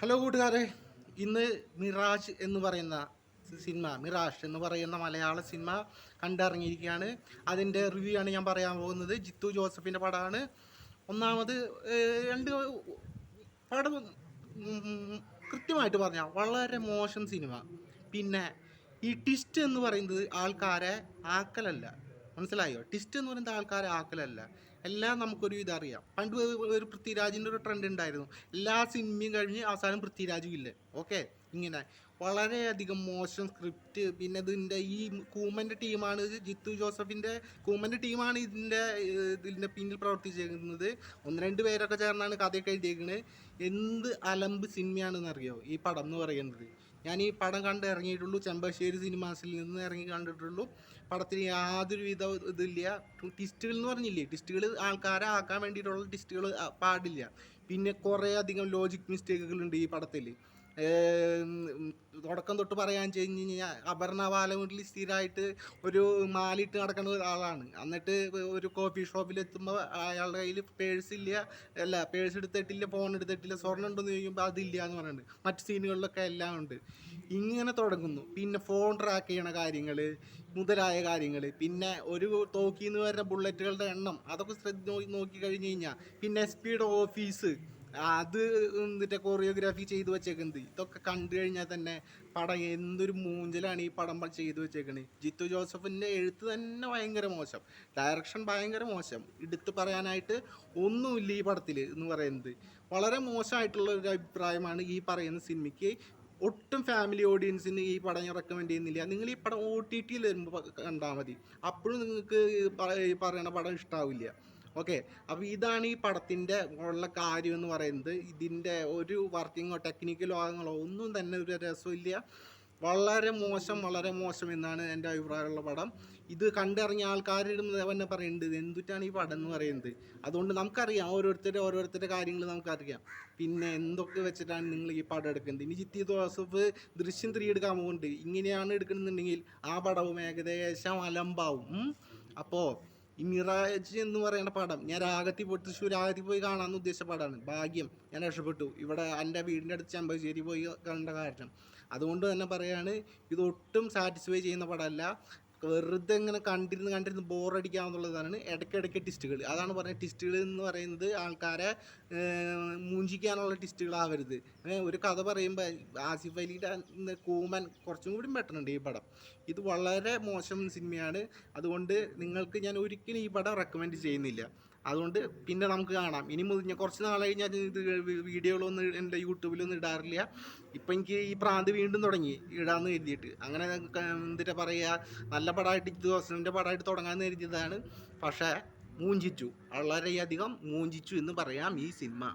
Hello കൂട്ടുകാരെ, ഇന്ന് മിറാജ് എന്ന് പറയുന്ന സിനിമ, മിറാഷ് എന്ന് പറയുന്ന മലയാള സിനിമ കണ്ടിറങ്ങിയിരിക്കുകയാണ്. അതിൻ്റെ റിവ്യൂ ആണ് ഞാൻ പറയാൻ പോകുന്നത്. ജിത്തു ജോസഫിൻ്റെ പടമാണ്. ഒന്നാമത് രണ്ട് പടം കൃത്യമായിട്ട് പറഞ്ഞാൽ വളരെ മോശം സിനിമ. പിന്നെ ഈ ട്വിസ്റ്റ് എന്ന് പറയുന്നത് ആൾക്കാരെ ആക്കലല്ല, മനസ്സിലായോ? ട്വിസ്റ്റ് എന്ന് പറയുന്നത് ആൾക്കാരെ ആക്കലല്ല. എല്ലാം നമുക്കൊരു ഇതറിയാം. പണ്ട് ഒരു പൃഥ്വിരാജിൻ്റെ ഒരു ട്രെൻഡ് ഉണ്ടായിരുന്നു. എല്ലാ സിനിമയും കഴിഞ്ഞ് അവസാനം പൃഥ്വിരാജും ഇല്ലേ. ഓക്കെ, ഇങ്ങനെ വളരെയധികം മോശം സ്ക്രിപ്റ്റ്. പിന്നെ ഇതിൻ്റെ ഈ കൂമൻ്റെ ടീമാണ്, ജിത്തു ജോസഫിൻ്റെ കൂമൻ്റെ ടീമാണ് ഇതിൻ്റെ പിന്നിൽ പ്രവർത്തിച്ചിരിക്കുന്നത്. ഒന്ന് രണ്ട് പേരൊക്കെ ചേർന്നാണ് കഥയൊക്കെ എഴുതിയേക്കുന്നത്. എന്ത് അലമ്പ് സിനിമയാണെന്നറിയോ ഈ പടം എന്ന് പറയുന്നത്. ഞാൻ ഈ പടം കണ്ട് ഇറങ്ങിയിട്ടുള്ളൂ, ചെമ്പശ്ശേരി സിനിമാസിൽ നിന്ന് ഇറങ്ങി കണ്ടിട്ടുള്ളൂ. പടത്തിന് യാതൊരു വിധ ഇതില്ല. ട്വിസ്റ്റുകൾ എന്ന് പറഞ്ഞില്ലേ, ട്വിസ്റ്റുകൾ ആൾക്കാരെ ആക്കാൻ വേണ്ടിയിട്ടുള്ള ട്വിസ്റ്റുകൾ പാടില്ല. പിന്നെ കുറേ അധികം ലോജിക് മിസ്റ്റേക്കുകളുണ്ട് ഈ പടത്തിൽ. തുടക്കം തൊട്ട് പറയാൻ വെച്ച് കഴിഞ്ഞാൽ അപർണ ബാലമുരളി സ്ഥിരമായിട്ട് ഒരു മാലിട്ട് നടക്കുന്ന ഒരാളാണ്. എന്നിട്ട് ഒരു കോഫി ഷോപ്പിലെത്തുമ്പോൾ അയാളുടെ കയ്യിൽ പേഴ്സ് എടുത്തിട്ടില്ല, ഫോൺ എടുത്തിട്ടില്ല, സ്വർണ്ണം ഉണ്ടെന്ന് ചോദിക്കുമ്പോൾ അതില്ല എന്ന് പറയുന്നുണ്ട്. മറ്റ് സീനുകളിലൊക്കെ എല്ലാം ഉണ്ട്. ഇങ്ങനെ തുടങ്ങുന്നു. പിന്നെ ഫോൺ ട്രാക്ക് ചെയ്യണ കാര്യങ്ങൾ മുതലായ കാര്യങ്ങൾ, പിന്നെ ഒരു തോക്കിന്ന് വരുന്ന ബുള്ളറ്റുകളുടെ എണ്ണം, അതൊക്കെ നോക്കി കഴിഞ്ഞ് കഴിഞ്ഞാൽ, പിന്നെ SP ഓഫീസ് അത് എന്നിട്ട് കൊറിയോഗ്രാഫി ചെയ്തു വെച്ചേക്കുന്നത്. ഇതൊക്കെ കണ്ടു കഴിഞ്ഞാൽ തന്നെ പടം എന്തൊരു മൂഞ്ചലാണ് ഈ പടം ചെയ്തു വെച്ചേക്കണത്. ജിത്തു ജോസഫിൻ്റെ എഴുത്ത് തന്നെ ഭയങ്കര മോശം, ഡയറക്ഷൻ ഭയങ്കര മോശം. എടുത്ത് പറയാനായിട്ട് ഒന്നുമില്ല ഈ പടത്തിൽ എന്ന് പറയുന്നത്. വളരെ മോശമായിട്ടുള്ള ഒരു അഭിപ്രായമാണ് ഈ പറയുന്ന സിനിമയ്ക്ക്. ഒട്ടും ഫാമിലി ഓഡിയൻസിന് ഈ പടം ഞാൻ റെക്കമെൻഡ് ചെയ്യുന്നില്ല. നിങ്ങൾ ഈ പടം OTTയിൽ വരുമ്പോൾ കണ്ടാൽ മതി. അപ്പോഴും നിങ്ങൾക്ക് ഈ പറയുന്ന പടം ഇഷ്ടാവില്ല. ഓക്കെ, അപ്പോൾ ഇതാണ് ഈ പടത്തിൻ്റെ ഉള്ള കാര്യം എന്ന് പറയുന്നത്. ഇതിൻ്റെ ഒരു വർക്കിങ്ങോ ടെക്നിക്കലോ ആങ്ങളോ ഒന്നും തന്നെ ഒരു രസമില്ല. വളരെ മോശം എന്നാണ് എൻ്റെ അഭിപ്രായമുള്ള പടം. ഇത് കണ്ടിറങ്ങിയ ആൾക്കാരുടെ തന്നെ പറയുന്നുണ്ട് എന്തുറ്റാണ് ഈ പടം എന്ന് പറയുന്നത്. അതുകൊണ്ട് നമുക്കറിയാം, ഓരോരുത്തരുടെ കാര്യങ്ങൾ നമുക്കറിയാം. പിന്നെ എന്തൊക്കെ വെച്ചിട്ടാണ് നിങ്ങൾ ഈ പടം എടുക്കുന്നത്. ഇനി ജിത്തു ജോസഫ് ദൃശ്യം 3 എടുക്കാൻ പോകുന്നുണ്ട്. ഇങ്ങനെയാണ് എടുക്കണമെന്നുണ്ടെങ്കിൽ ആ പടവും ഏകദേശം അലമ്പാവും. അപ്പോൾ ഈ മിറാജ് എന്ന് പറയുന്ന പടം ഞാൻ തൃശ്ശൂർ രാഗത്തിൽ പോയി കാണാമെന്ന് ഉദ്ദേശിച്ച പടമാണ്. ഭാഗ്യം, ഞാൻ രക്ഷപ്പെട്ടു. ഇവിടെ എൻ്റെ വീടിൻ്റെ അടുത്ത് ചെമ്പശ്ശേരി പോയി കണ്ട കാരണം. അതുകൊണ്ട് തന്നെ പറയാണ്, ഇതൊട്ടും സാറ്റിസ്ഫൈ ചെയ്യുന്ന പടമല്ല. വെറുതെ ഇങ്ങനെ കണ്ടിരുന്ന് ബോറടിക്കാമെന്നുള്ളതാണ്. ഇടയ്ക്കിടയ്ക്ക് ടിസ്റ്റുകൾ, അതാണ് പറയുന്നത്. ടിസ്റ്റുകൾ എന്ന് പറയുന്നത് ആൾക്കാരെ മൂഞ്ചിക്കാനുള്ള ടിസ്റ്റുകളാവരുത്. ഒരു കഥ പറയുമ്പോൾ ആസിഫ് അലിയുടെ കൂമൻ കുറച്ചും കൂടി ബെറ്ററുണ്ട് ഈ പടം. ഇത് വളരെ മോശം സിനിമയാണ്. അതുകൊണ്ട് നിങ്ങൾക്ക് ഞാൻ ഒരിക്കലും ഈ പടം റെക്കമെൻഡ് ചെയ്യുന്നില്ല. അതുകൊണ്ട് പിന്നെ നമുക്ക് കാണാം. ഇനി ഞാൻ കുറച്ച് നാളായി ഞാൻ ഇത് വീഡിയോകളൊന്നും എൻ്റെ യൂട്യൂബിലൊന്നും ഇടാറില്ല. ഇപ്പം എനിക്ക് ഈ പ്രാന്ത് വീണ്ടും തുടങ്ങി ഇടാമെന്ന് കരുതിയിട്ട്. അങ്ങനെ എന്തിട്ടാ പറയുക, നല്ല പടമായിട്ട് ദിവസത്തിൻ്റെ പടമായിട്ട് തുടങ്ങാമെന്ന് കരുതിയതാണ്. പക്ഷേ മൂഞ്ചിച്ചു, വളരെയധികം മൂഞ്ചിച്ചു എന്ന് പറയാം ഈ സിനിമ.